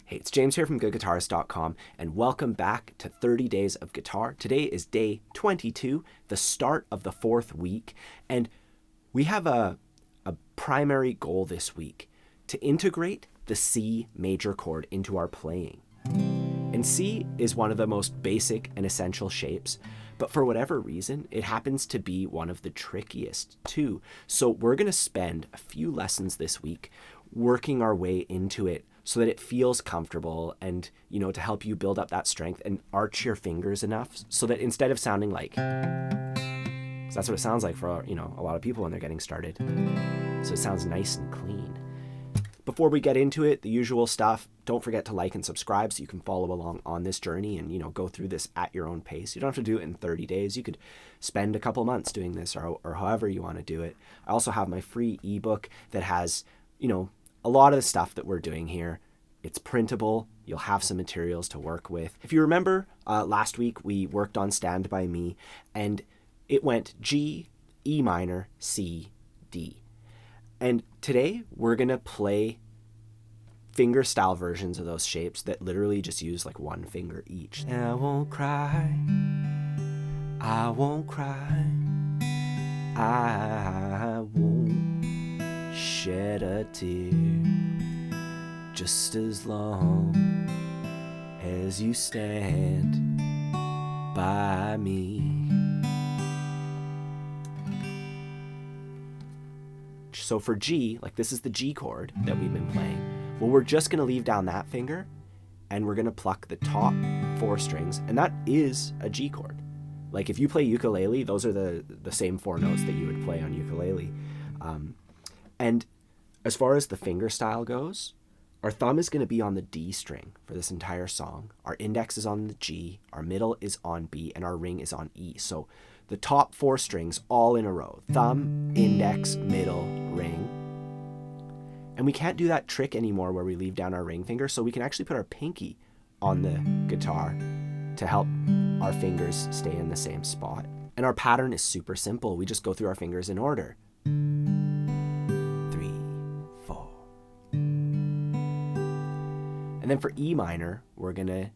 Hey, it's James here from GoodGuitarist.com, and welcome back to 30 Days of Guitar. Today is day 22, the start of the 4th week, and we have a primary goal this week, to integrate the C major chord into our playing. And C is one of the most basic and essential shapes, but for whatever reason, it happens to be one of the trickiest too. So we're going to spend a few lessons this week working our way into it so that it feels comfortable and, to help you build up that strength and arch your fingers enough so that instead of sounding like, that's what it sounds like for, a lot of people when they're getting started. So it sounds nice and clean. Before we get into it, the usual stuff, don't forget to like and subscribe so you can follow along on this journey and, go through this at your own pace. You don't have to do it in 30 days. You could spend a couple months doing this or however you want to do it. I also have my free ebook that has, a lot of the stuff that we're doing here. It's printable. You'll have some materials to work with. If you remember, last week we worked on Stand By Me, and it went G, E minor, C, D. And today we're going to play fingerstyle versions of those shapes that literally just use like one finger each. And I won't cry. I won't cry. I won't shed a tear, just as long as you stand by me. So for G, like this is the G chord that we've been playing. Well, we're just going to leave down that finger and we're going to pluck the top 4 strings, and that is a G chord. Like if you play ukulele, those are the same 4 notes that you would play on ukulele. And as far as the finger style goes, our thumb is going to be on the D string for this entire song. Our index is on the G, our middle is on B, and our ring is on E. So the top 4 strings all in a row. Thumb, index, middle, ring. And we can't do that trick anymore where we leave down our ring finger, so we can actually put our pinky on the guitar to help our fingers stay in the same spot. And our pattern is super simple. We just go through our fingers in order. 3, 4. And then for E minor, we're going to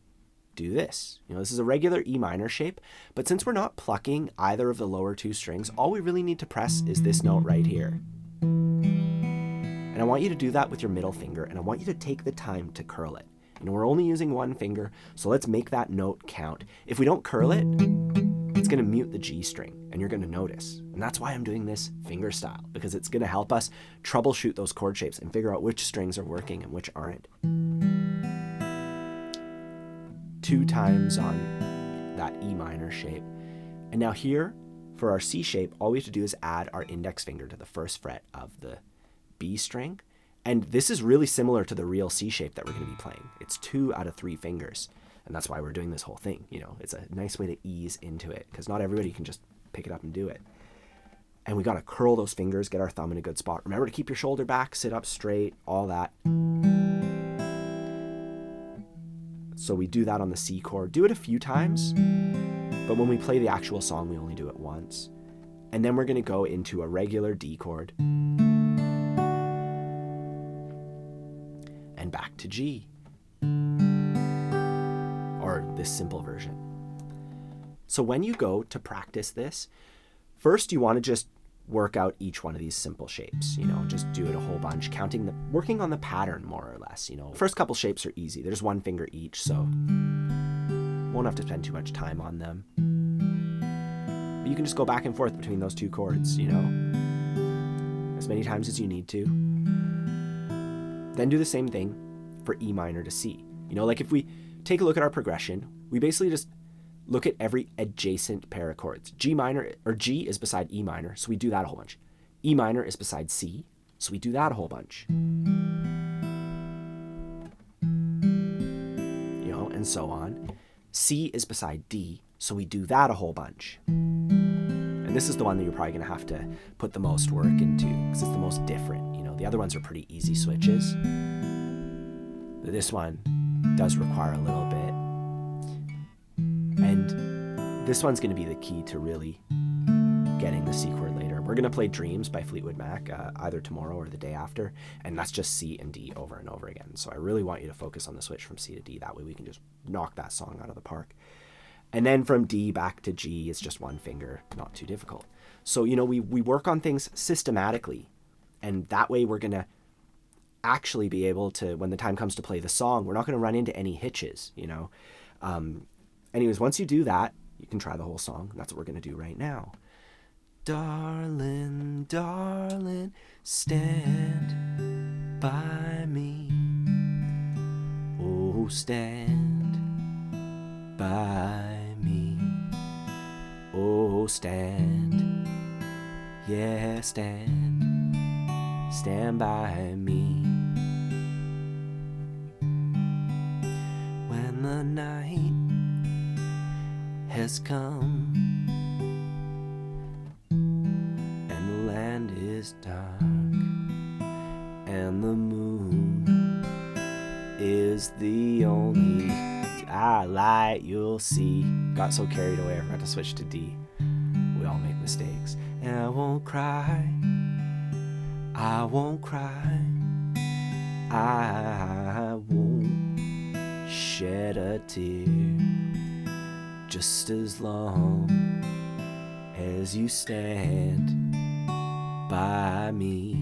do this. This is a regular E minor shape, but since we're not plucking either of the lower 2 strings, all we really need to press is this note right here. And I want you to do that with your middle finger, and I want you to take the time to curl it. We're only using one finger, so let's make that note count. If we don't curl it, it's going to mute the G string, and you're going to notice. And that's why I'm doing this finger style, because it's going to help us troubleshoot those chord shapes and figure out which strings are working and which aren't. 2 times on that E minor shape. And now here, for our C shape, all we have to do is add our index finger to the 1st fret of the B string. And this is really similar to the real C shape that we're going to be playing. It's 2 out of 3 fingers. And that's why we're doing this whole thing. It's a nice way to ease into it, because not everybody can just pick it up and do it. And we got to curl those fingers, get our thumb in a good spot. Remember to keep your shoulder back, sit up straight, all that. So we do that on the C chord. Do it a few times, but when we play the actual song, we only do it once. And then we're going to go into a regular D chord. And back to G. Or this simple version. So when you go to practice this, first you want to just work out each one of these simple shapes. Just do it a whole bunch, working on the pattern more or less. First couple shapes are easy. There's 1 finger each, so won't have to spend too much time on them. But you can just go back and forth between those 2 chords, as many times as you need to. Then do the same thing for E minor to C. Like if we take a look at our progression, we basically just look at every adjacent pair of chords. G minor, or G is beside E minor, so we do that a whole bunch. E minor is beside C, so we do that a whole bunch. And so on. C is beside D, so we do that a whole bunch. And this is the one that you're probably going to have to put the most work into, because it's the most different. The other ones are pretty easy switches. But this one does require a little bit. And this one's going to be the key to really getting the C chord later. We're going to play Dreams by Fleetwood Mac either tomorrow or the day after, and that's just C and D over and over again. So I really want you to focus on the switch from C to D. That way we can just knock that song out of the park. And then from D back to G is just one finger, not too difficult. So, we work on things systematically, and that way we're going to actually be able to, when the time comes to play the song, we're not going to run into any hitches, Anyways, once you do that, you can try the whole song. That's what we're going to do right now. Darling, darling, stand by me. Oh, stand by me. Oh, stand. Yeah, stand. Stand by me. When the night has come and the land is dark and the moon is the only light you'll see. Got so carried away I forgot to switch to D. We all make mistakes. And I won't cry, I won't cry, I won't shed a tear, just as long as you stand by me.